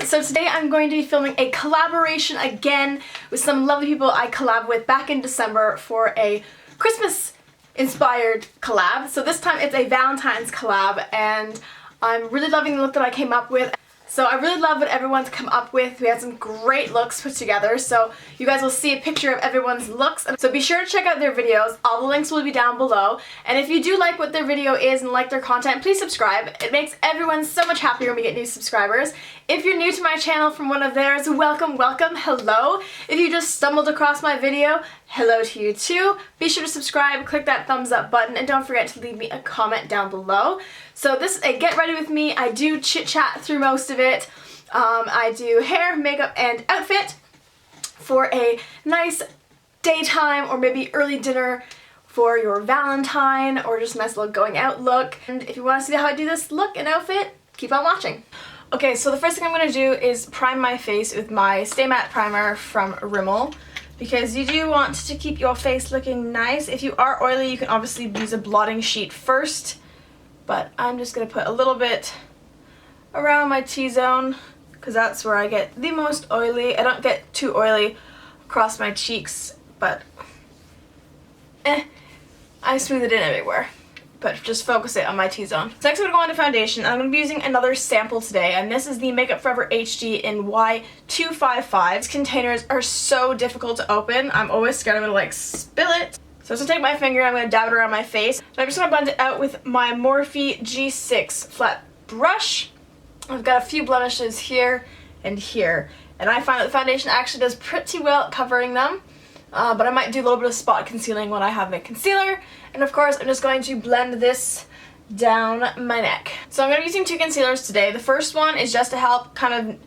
So today I'm going to be filming a collaboration again with some lovely people I collabed with back in December for a Christmas inspired collab. So this time it's a Valentine's collab and I'm really loving the look that I came up with. So I really love what everyone's come up with. We had some great looks put together, so you guys will see a picture of everyone's looks. So be sure to check out their videos. All the links will be down below. And if you do like what their video is and like their content, please subscribe. It makes everyone so much happier when we get new subscribers. If you're new to my channel from one of theirs, welcome, welcome, hello. If you just stumbled across my video, hello to you too. Be sure to subscribe, click that thumbs up button, and don't forget to leave me a comment down below. So this is a get ready with me. I do chit chat through most of it. I do hair, makeup, and outfit for a nice daytime or maybe early dinner for your Valentine or just a nice little going out look. And if you want to see how I do this look and outfit, keep on watching. Okay, so the first thing I'm going to do is prime my face with my Stay Matte Primer from Rimmel, because you do want to keep your face looking nice. If you are oily, you can obviously use a blotting sheet first, but I'm just going to put a little bit around my T-zone because that's where I get the most oily. I don't get too oily across my cheeks, but I smooth it in everywhere. But just focus it on my T-zone. So next I'm going to go on to foundation. I'm going to be using another sample today, and this is the Makeup Forever HD in Y255. These containers are so difficult to open. I'm always scared I'm going to like spill it. So I'm just going to take my finger and I'm going to dab it around my face. And I'm just going to blend it out with my Morphe G6 flat brush. I've got a few blemishes here and here, and I find that the foundation actually does pretty well at covering them. But I might do a little bit of spot concealing when I have my concealer. And of course, I'm just going to blend this down my neck. So I'm going to be using two concealers today. The first one is just to help kind of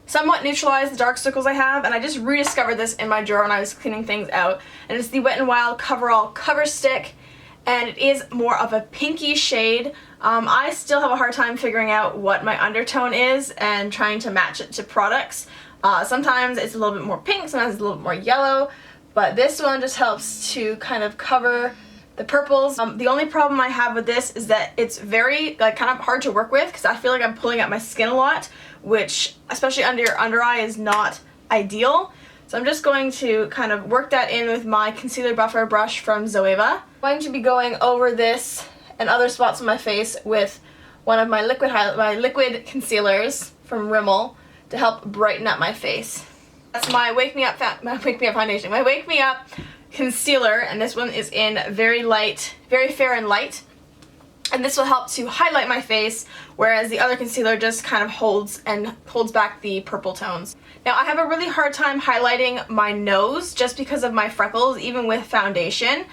somewhat neutralize the dark circles I have. And I just rediscovered this in my drawer when I was cleaning things out. And it's the Wet n Wild Coverall Cover Stick. And it is more of a pinky shade. I still have a hard time figuring out what my undertone is and trying to match it to products. Sometimes it's a little bit more pink, sometimes it's a little bit more yellow. But this one just helps to kind of cover the purples. The only problem I have with this is that it's very kind of hard to work with because I feel like I'm pulling at my skin a lot, which especially under your under eye is not ideal. So I'm just going to kind of work that in with my concealer buffer brush from Zoeva. I'm going to be going over this and other spots on my face with one of my liquid concealers from Rimmel to help brighten up my face. That's my Wake Me Up foundation. My Wake Me Up concealer, and this one is in very light, very fair and light. And this will help to highlight my face, whereas the other concealer just kind of holds back the purple tones. Now I have a really hard time highlighting my nose just because of my freckles, even with foundation.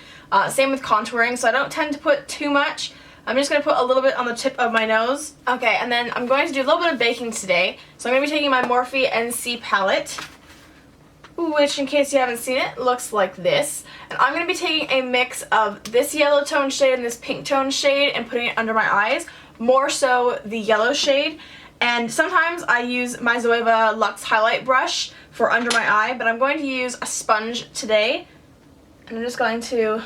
Same with contouring, so I don't tend to put too much. I'm just going to put a little bit on the tip of my nose. Okay, and then I'm going to do a little bit of baking today. So I'm going to be taking my Morphe NC palette, which, in case you haven't seen it, looks like this. And I'm going to be taking a mix of this yellow tone shade and this pink tone shade and putting it under my eyes, more so the yellow shade. And sometimes I use my Zoeva Luxe Highlight Brush for under my eye, but I'm going to use a sponge today. And I'm just going to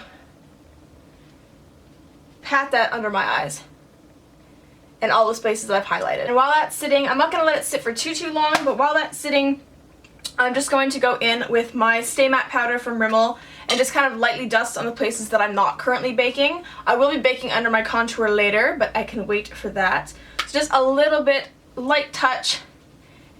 pat that under my eyes and all the spaces that I've highlighted. And while that's sitting, I'm not going to let it sit for too long, but while that's sitting, I'm just going to go in with my Stay Matte powder from Rimmel and just kind of lightly dust on the places that I'm not currently baking. I will be baking under my contour later, but I can wait for that. So just a little bit light touch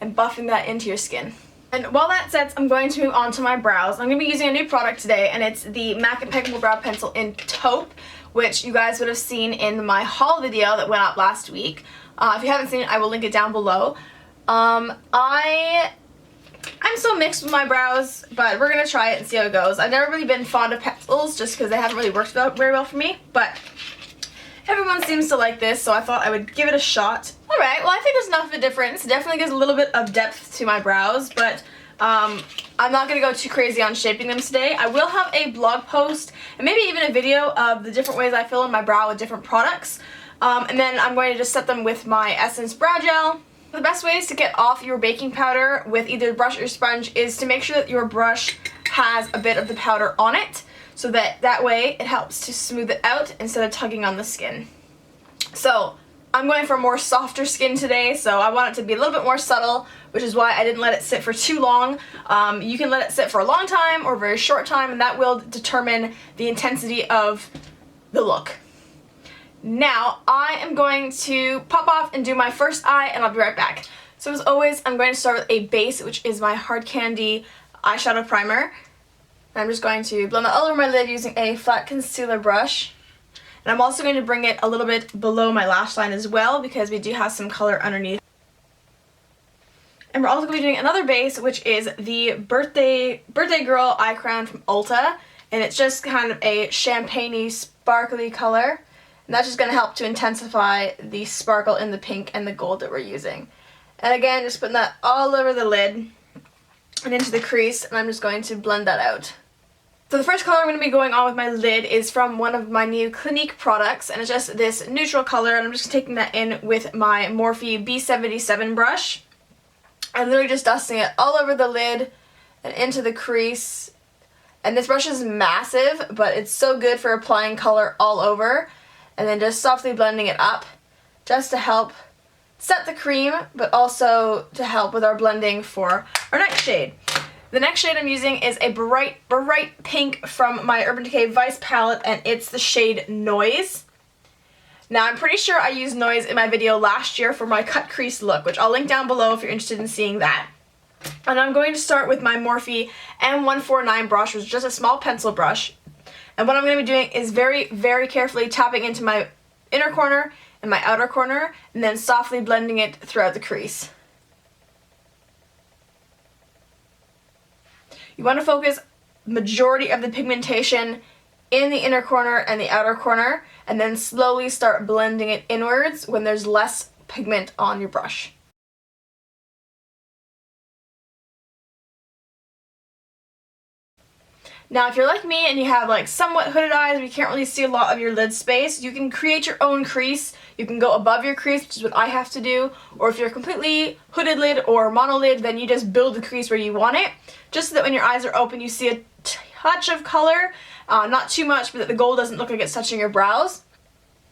and buffing that into your skin. And while that sets, I'm going to move on to my brows. I'm going to be using a new product today, and it's the MAC Impeccable Brow Pencil in Taupe, which you guys would have seen in my haul video that went up last week. If you haven't seen it, I will link it down below. I'm so mixed with my brows, but we're going to try it and see how it goes. I've never really been fond of pencils just because they haven't really worked very well for me, but everyone seems to like this, so I thought I would give it a shot. Alright, well I think there's enough of a difference. It definitely gives a little bit of depth to my brows, but I'm not going to go too crazy on shaping them today. I will have a blog post and maybe even a video of the different ways I fill in my brow with different products. And then I'm going to just set them with my Essence Brow Gel. The best ways to get off your baking powder with either brush or sponge is to make sure that your brush has a bit of the powder on it, so that way it helps to smooth it out instead of tugging on the skin. So I'm going for more softer skin today, so I want it to be a little bit more subtle, which is why I didn't let it sit for too long. You can let it sit for a long time or a very short time, and that will determine the intensity of the look. Now, I am going to pop off and do my first eye, and I'll be right back. So as always, I'm going to start with a base, which is my Hard Candy eyeshadow primer. And I'm just going to blend that all over my lid using a flat concealer brush. And I'm also going to bring it a little bit below my lash line as well, because we do have some color underneath. And we're also going to be doing another base, which is the Birthday Girl Eye Crown from Ulta. And it's just kind of a champagne-y, sparkly color. And that's just going to help to intensify the sparkle in the pink and the gold that we're using. And again, just putting that all over the lid and into the crease, and I'm just going to blend that out. So the first color I'm going to be going on with my lid is from one of my new Clinique products, and it's just this neutral color, and I'm just taking that in with my Morphe B77 brush. I'm literally just dusting it all over the lid and into the crease. And this brush is massive, but it's so good for applying color all over. And then just softly blending it up just to help set the cream, but also to help with our blending for our next shade. The next shade I'm using is a bright pink from my Urban Decay Vice palette, and it's the shade Noise. Now, I'm pretty sure I used Noise in my video last year for my cut crease look, which I'll link down below if you're interested in seeing that. And I'm going to start with my Morphe M149 brush, which is just a small pencil brush. And what I'm going to be doing is very carefully tapping into my inner corner and my outer corner, and then softly blending it throughout the crease. You want to focus majority of the pigmentation in the inner corner and the outer corner, and then slowly start blending it inwards when there's less pigment on your brush. Now, if you're like me and you have like somewhat hooded eyes, but you can't really see a lot of your lid space, you can create your own crease. You can go above your crease, which is what I have to do. Or if you're completely hooded lid or monolid, then you just build the crease where you want it, just so that when your eyes are open, you see a touch of color. Not too much, but that the gold doesn't look like it's touching your brows.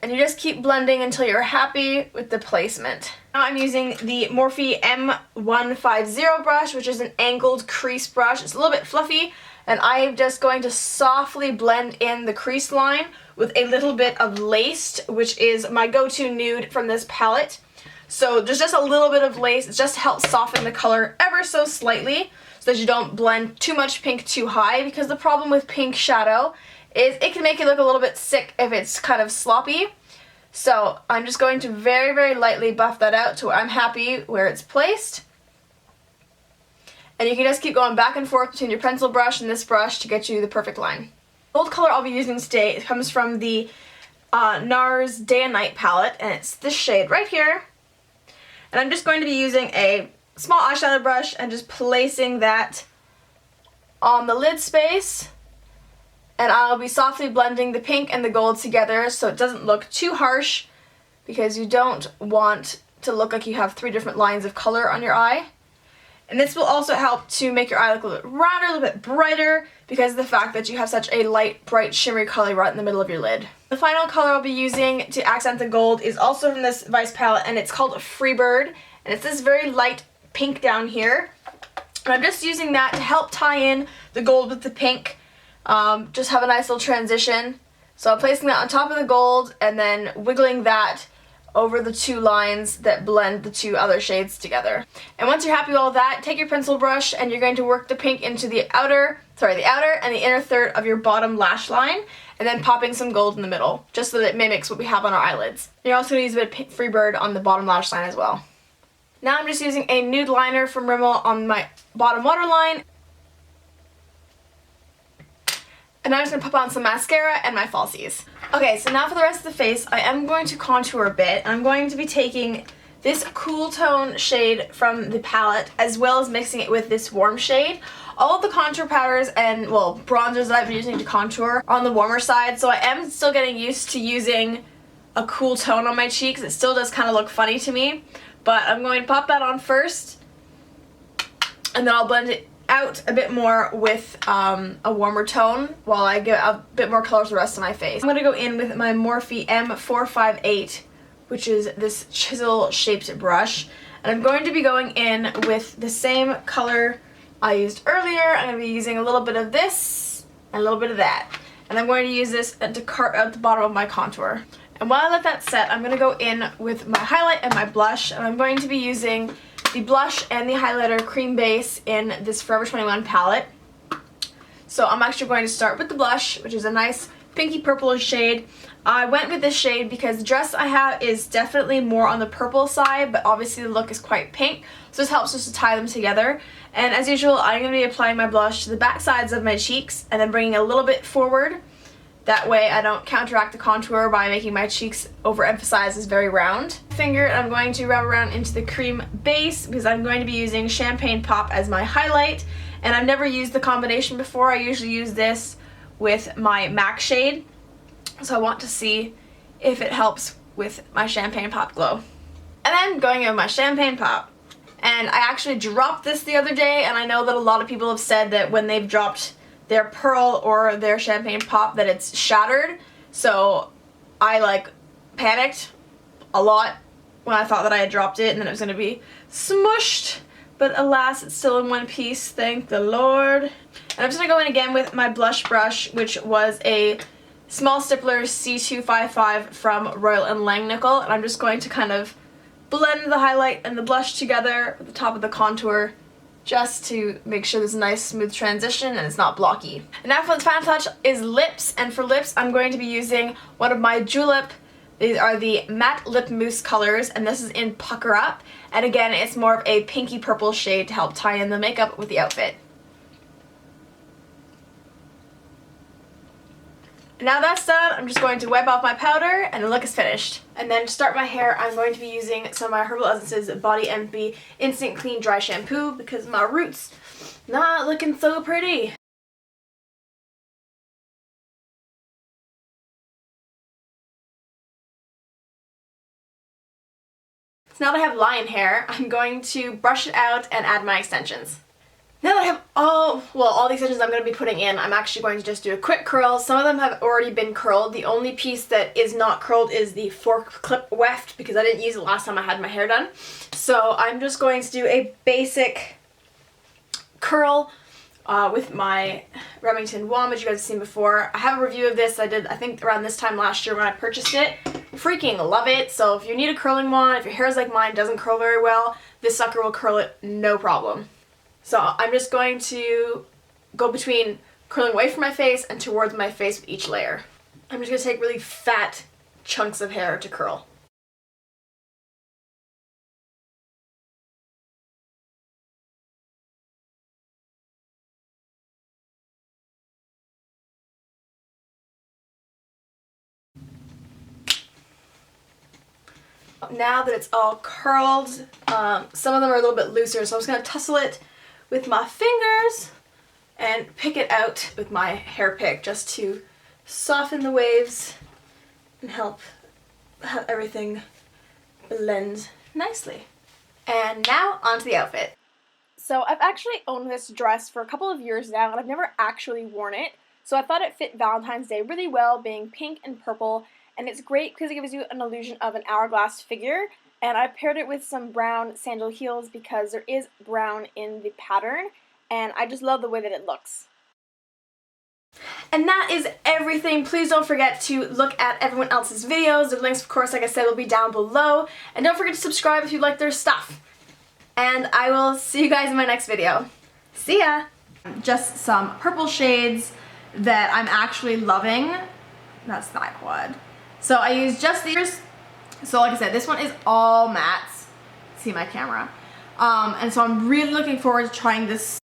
And you just keep blending until you're happy with the placement. Now I'm using the Morphe M150 brush, which is an angled crease brush. It's a little bit fluffy, and I'm just going to softly blend in the crease line with a little bit of Laced, which is my go-to nude from this palette. So there's just a little bit of lace. It just helps soften the color ever so slightly so that you don't blend too much pink too high, because the problem with pink shadow is it can make it look a little bit sick if it's kind of sloppy. So I'm just going to very lightly buff that out to where I'm happy where it's placed. And you can just keep going back and forth between your pencil brush and this brush to get you the perfect line. The gold color I'll be using today, it comes from the NARS Day and Night palette, and it's this shade right here. And I'm just going to be using a small eyeshadow brush and just placing that on the lid space. And I'll be softly blending the pink and the gold together so it doesn't look too harsh, because you don't want to look like you have 3 different lines of color on your eye. And this will also help to make your eye look a little bit rounder, a little bit brighter, because of the fact that you have such a light, bright, shimmery color right in the middle of your lid. The final color I'll be using to accent the gold is also from this Vice palette, and it's called Freebird. And it's this very light pink down here. And I'm just using that to help tie in the gold with the pink. Just have a nice little transition. So I'm placing that on top of the gold and then wiggling that over the 2 lines that blend the 2 other shades together. And once you're happy with all that, take your pencil brush and you're going to work the pink into the outer and the inner third of your bottom lash line, and then popping some gold in the middle, just so that it mimics what we have on our eyelids. And you're also going to use a bit of Freebird on the bottom lash line as well. Now I'm just using a nude liner from Rimmel on my bottom waterline. And now I'm just going to pop on some mascara and my falsies. Okay, so now for the rest of the face, I am going to contour a bit. I'm going to be taking this cool tone shade from the palette, as well as mixing it with this warm shade. All of the contour powders and, well, bronzers that I've been using to contour are on the warmer side, so I am still getting used to using a cool tone on my cheeks. It still does kind of look funny to me, but I'm going to pop that on first, and then I'll blend it out a bit more with a warmer tone while I give a bit more color to the rest of my face. I'm going to go in with my Morphe M458 which is this chisel shaped brush. And I'm going to be going in with the same color I used earlier. I'm going to be using a little bit of this and a little bit of that. And I'm going to use this to carve out the bottom of my contour. And while I let that set, I'm going to go in with my highlight and my blush. And I'm going to be using the blush and the highlighter cream base in this Forever 21 palette. So I'm actually going to start with the blush, which is a nice pinky purple shade. I went with this shade because the dress I have is definitely more on the purple side, but obviously the look is quite pink, so this helps us to tie them together. And as usual, I'm going to be applying my blush to the back sides of my cheeks and then bringing a little bit forward. That way I don't counteract the contour by making my cheeks overemphasized as very round. Finger, I'm going to rub around into the cream base because I'm going to be using Champagne Pop as my highlight. And I've never used the combination before. I usually use this with my MAC shade. So I want to see if it helps with my Champagne Pop glow. And then going in with my Champagne Pop. And I actually dropped this the other day, and I know that a lot of people have said that when they've dropped their pearl or their Champagne Pop that it's shattered. So I like panicked a lot when I thought that I had dropped it and then it was going to be smushed. But alas, it's still in one piece, thank the Lord. And I'm just going to go in again with my blush brush, which was a Small Stippler C255 from Royal & Langnickel. And I'm just going to kind of blend the highlight and the blush together at the top of the contour, just to make sure there's a nice smooth transition and it's not blocky. And now for the final touch is lips, and for lips I'm going to be using one of my Julep. These are the matte lip mousse colors, and this is in Pucker Up, and again it's more of a pinky purple shade to help tie in the makeup with the outfit. And now that's done, I'm just going to wipe off my powder and the look is finished. And then to start my hair, I'm going to be using some of my Herbal Essences Body MP Instant Clean Dry Shampoo because my roots not looking so pretty. So now that I have lion hair, I'm going to brush it out and add my extensions. Now that I have all the extensions I'm going to be putting in, I'm actually going to just do a quick curl. Some of them have already been curled. The only piece that is not curled is the fork clip weft because I didn't use it last time I had my hair done. So I'm just going to do a basic curl with my Remington wand, which you guys have seen before. I have a review of this I did, I think, around this time last year when I purchased it. Freaking love it. So if you need a curling wand, if your hair is like mine, doesn't curl very well, this sucker will curl it no problem. So I'm just going to go between curling away from my face and towards my face with each layer. I'm just going to take really fat chunks of hair to curl. Now that it's all curled, some of them are a little bit looser, so I'm just going to tussle it with my fingers and pick it out with my hair pick just to soften the waves and help have everything blend nicely. And now onto the outfit. So I've actually owned this dress for a couple of years now and I've never actually worn it, so I thought it fit Valentine's Day really well, being pink and purple, and it's great because it gives you an illusion of an hourglass figure. And I paired it with some brown sandal heels because there is brown in the pattern, and I just love the way that it looks. And that is everything. Please don't forget to look at everyone else's videos. The links, of course, like I said, will be down below. And don't forget to subscribe if you like their stuff. And I will see you guys in my next video. See ya! Just some purple shades that I'm actually loving. That's thigh quad. So I use just these. So like I said, this one is all mattes. See my camera. And so I'm really looking forward to trying this